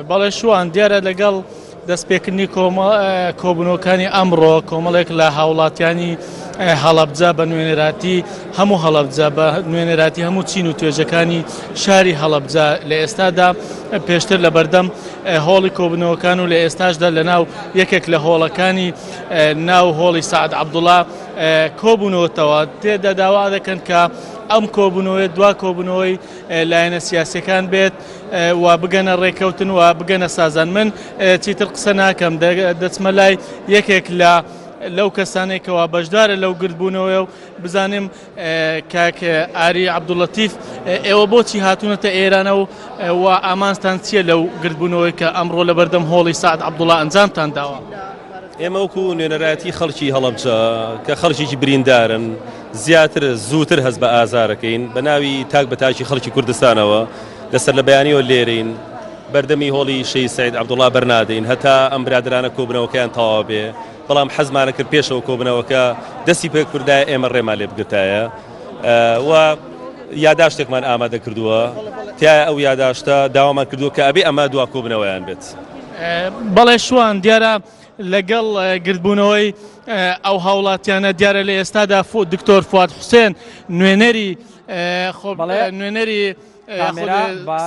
بەڵێ شوان دیارە لەگەڵ دەستپێکردنی کۆبوونەوەکانی ئەمڕۆ کۆمەڵێک لە هاوڵاتیانی هەڵەبجە بە نوێنەراتی هەموو هەڵەبجە بە نوێنەراتی هەموو چین و توێژەکانی شاری هەڵەبجە لە ئێستادا پێشتر لە بەردەم هۆڵی کۆبوونەوەکان و لە ئێستاشدا لە ناو یەکێک لە هۆڵەکانی ناو هۆڵی سەعد عەبدوڵڵا کۆبوونەوەتەوە تێدا داوا دەکەن کە ئەم کۆبوونەوەی دوا کۆبوونەوەی لایەنە سیاسیەکان بێت و بگەنە ڕێکەوتن و بگەنە سازان من چیتر قسە ناکەم دەچمە لای یەکێک لەو کەسانێک کەوا بەشدارە لەو گردبوونەوەی و بزانیم کاک ئاری عەبدوڵەتیف ئێوە بۆچی هاتوونەتە ئێرانە و ئامانجتان چییە لەو گردبوونەوەی کە ئەمڕۆ لە بەردەم هۆڵی سەعد عەبدوڵڵا ئەنجامتان داوە؟ ئێمە وەکو نوێنەراتی خەڵکی هەڵەبجە کە خەڵکێکی بریندارن زیاتر زووتر هەست بە ئازارەکەین بە ناوی تاک بە تاکی خەڵکی کوردستانەوە لەسەر لە بەیانیەوە لێرەین بەردەمی هۆڵی شەید سەعید عەبدوڵڵا بەرنادەین هەتا ئەم برادرانە کۆبنەوەکەیان تەواو بێ بەڵام حەزمانە کرد پێشەوە کۆبنەوەکە دەستی پێ کوردایە ئێمە ڕێمان لێ بگرتایە و یاداشتێکمان ئامادە کردووە تیا ئەو یاداشتە داوامان کردووە کە ئەبێ ئەمە دوا کۆبنەوەیان بێت. بەڵێ شوان دیارە لەگەڵ گردبوونەوەی ئەو هاوڵاتیانە دیارە لە ئێستادا دکتۆر فواد حوسێن نوێنەری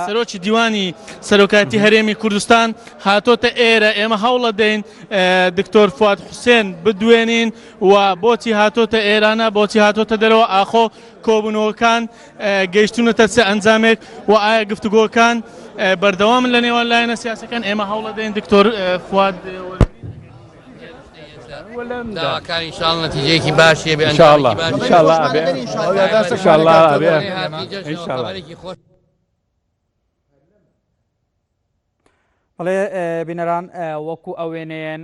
سەرۆکی دیوانی سەرۆکاتی هەرێمی کوردستان هاتۆتە ئێرە ئێمە هەوڵە دەین دکتۆر فواد حوسێن بدوێنین و بۆچی هاتۆتە ئێرانە بۆچی هاتۆتە دەرەوە ئاخۆ کۆبوونەوەکان گەیشتونەتە چ ئەنجامێک و ئایا گفتوگۆکان بەردەوامن لە نێوان لایەنە سیاسەکان ئێمە هەوڵە دەین دکتۆر فواد داواکاری ئینشاڵڵا نەتیجەیەکی باشیە بێ ئینشاڵڵا بەڵێ بینەران وەکو ئەوێنەیەن